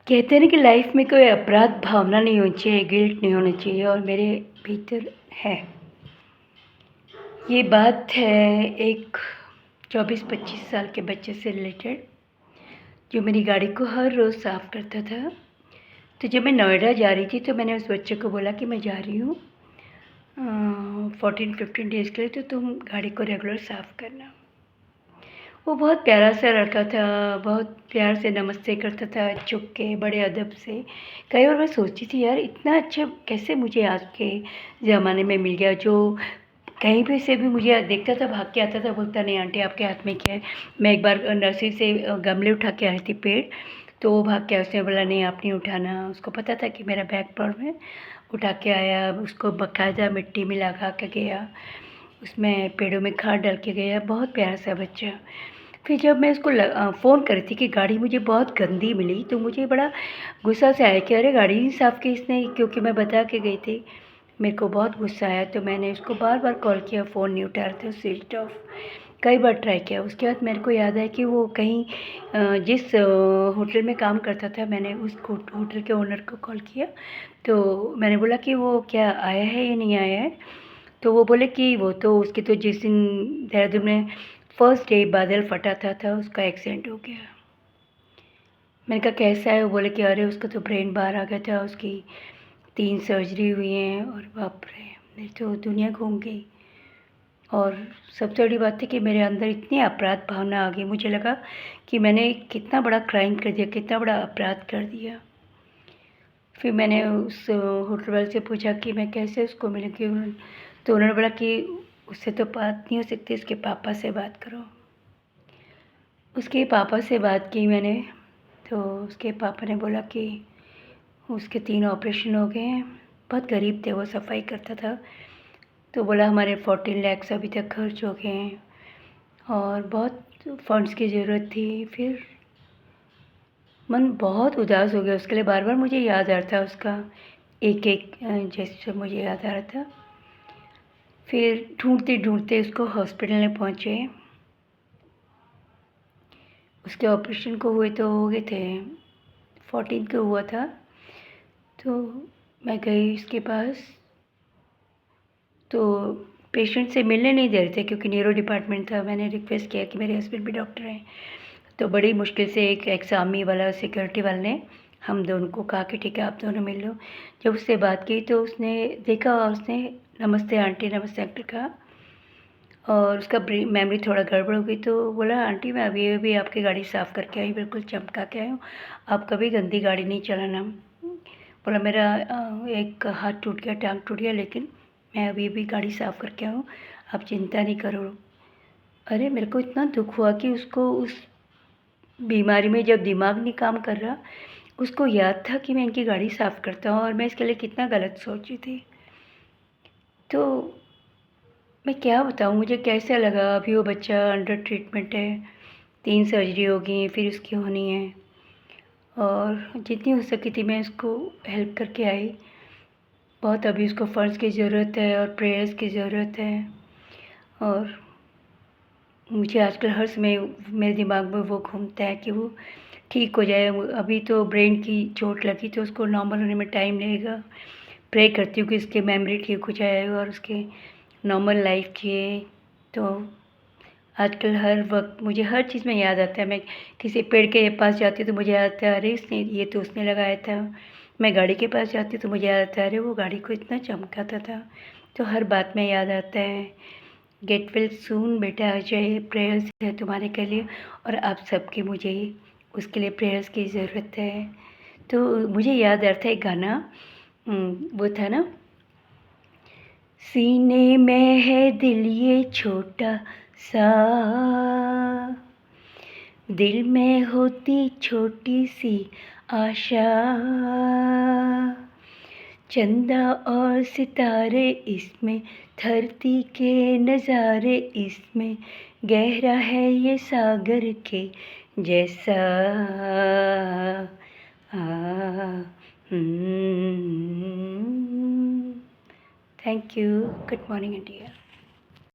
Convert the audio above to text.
कहते हैं ना कि लाइफ में कोई अपराध भावना नहीं होनी चाहिए, गिल्ट नहीं होना चाहिए और मेरे भीतर है। ये बात है एक 24-25 साल के बच्चे से रिलेटेड, जो मेरी गाड़ी को हर रोज़ साफ़ करता था। तो जब मैं नोएडा जा रही थी तो मैंने उस बच्चे को बोला कि मैं जा रही हूँ 14-15 डेज़ के लिए, तो तुम गाड़ी को रेगुलर साफ़ करना। वो बहुत प्यारा सा लड़का था, बहुत प्यार से नमस्ते करता था, झुक के, बड़े अदब से। कई बार मैं सोचती थी यार इतना अच्छा कैसे मुझे आज के ज़माने में मिल गया, जो कहीं पे से भी मुझे देखता था भाग के आता था, बोलता नहीं आंटी आपके हाथ में क्या है। मैं एक बार नर्सरी से गमले उठा के आई थी पेड़, तो वो भाग के आया, उसने बोला नहीं आप नहीं उठाना। उसको पता था कि मेरा बैक प्रॉब्लम है। उठा के आया, उसको बाकायदा मिट्टी में लगा के गया, उसमें पेड़ों में खाद डाल के गया। बहुत प्यारा सा बच्चा। फिर जब मैं उसको फ़ोन करी थी कि गाड़ी मुझे बहुत गंदी मिली, तो मुझे बड़ा गुस्सा से आया कि अरे गाड़ी नहीं साफ़ की इसने, क्योंकि मैं बता के गई थी। मेरे को बहुत गुस्सा आया, तो मैंने उसको बार-बार कॉल किया, फ़ोन नहीं उठा रहा था, स्विच्ड ऑफ। कई बार ट्राई किया। उसके बाद मेरे को याद आया कि वो कहीं जिस होटल में काम करता था, मैंने उस होटल के ओनर को कॉल किया। तो मैंने बोला कि वो क्या आया है या नहीं आया है? तो वो बोले कि वो तो उसके तो जिस दिन देहरादून में फर्स्ट डे बादल फटा था उसका एक्सीडेंट हो गया। मैंने कहा कैसा है? वो बोले कि अरे उसका तो ब्रेन बाहर आ गया था, उसकी 3 सर्जरी हुई हैं और बाप रे! मैं तो दुनिया घूम गई। और सबसे बड़ी बात थी कि मेरे अंदर इतनी अपराध भावना आ गई, मुझे लगा कि मैंने कितना बड़ा क्राइम कर दिया, कितना बड़ा अपराध कर दिया। फिर मैंने उस होटल वाले से पूछा कि मैं कैसे उसको मिलूँगी? तो उन्होंने बोला कि उससे तो बात नहीं हो सकती, उसके पापा से बात करो। उसके पापा से बात की मैंने, तो उसके पापा ने बोला कि उसके 3 ऑपरेशन हो गए हैं। बहुत गरीब थे, वो सफाई करता था। तो बोला हमारे 14 लैक्स अभी तक खर्च हो गए हैं और बहुत फंड्स की ज़रूरत थी। फिर मन बहुत उदास हो गया उसके लिए, बार-बार मुझे याद आ रहा था उसका एक-एक जेस्चर मुझे याद आ रहा था। फिर ढूँढते-ढूँढते उसको हॉस्पिटल में पहुँचे। उसके ऑपरेशन को हुए तो हो गए थे, 14 को हुआ था। तो मैं गई उसके पास, तो पेशेंट से मिलने नहीं दे रहे थे क्योंकि न्यूरो डिपार्टमेंट था। मैंने रिक्वेस्ट किया कि मेरे हस्बैंड भी डॉक्टर हैं। तो बड़ी मुश्किल से एक एक्स आर्मी वाला सिक्योरिटी वाले ने हम दोनों को कहा कि ठीक है आप दोनों मिल लो। जब उससे बात की तो उसने देखा और उसने नमस्ते आंटी, नमस्ते अंकल कहा और उसका मेमोरी थोड़ा गड़बड़ हो गई। तो बोला आंटी मैं अभी-अभी आपकी गाड़ी साफ़ करके आई, बिल्कुल चमका के आई हूँ, आप कभी गंदी गाड़ी नहीं चलाना। बोला मेरा एक हाथ टूट गया, टाँग टूट गया, लेकिन मैं अभी-अभी गाड़ी साफ़ करके आया हूँ, आप चिंता नहीं करो। अरे! मेरे को इतना दुःख हुआ कि उसको उस बीमारी में जब दिमाग नहीं काम कर रहा, उसको याद था कि मैं इनकी गाड़ी साफ़ करता हूँ और मैं इसके लिए कितना गलत सोची थी। तो मैं क्या बताऊँ मुझे कैसा लगा। अभी वो बच्चा अंडर ट्रीटमेंट है, 3 सर्जरी हो गई हैं, फिर उसकी होनी है और जितनी हो सकी थी मैं उसको हेल्प करके आई। बहुत अभी उसको फ़र्ज़ की ज़रूरत है और प्रेयर्स की ज़रूरत है और मुझे आजकल हर समय मेरे दिमाग में वो घूमता है कि वो ठीक हो जाए। वो अभी तो ब्रेन की चोट लगी तो उसको नॉर्मल होने में टाइम लगेगा। प्रे करती हूँ कि उसकी मेमोरी ठीक हो जाए और उसके नॉर्मल लाइफ़ जिए। तो आजकल हर वक़्त मुझे हर चीज़ में याद आता है। मैं किसी पेड़ के पास जाती हूँ तो मुझे याद आता है अरे इसने ये तो उसने लगाया था। मैं गाड़ी के पास जाती हूँ तो मुझे याद आता है अरे वो गाड़ी को इतना चमकाता था। तो हर बात में याद आता है। गेट वेल सून बेटा अजय, प्रेयर्स है तुम्हारे के लिए और आप सबकी मुझे उसके लिए प्रेयर्स की ज़रूरत है। तो मुझे याद आ रहा था एक गाना, वो था ना, सीने में है दिल ये छोटा सा, दिल में होती छोटी सी आशा, चंदा और सितारे इसमें, धरती के नज़ारे इसमें, गहरा है ये सागर के जैसा। Thank you. Good morning India.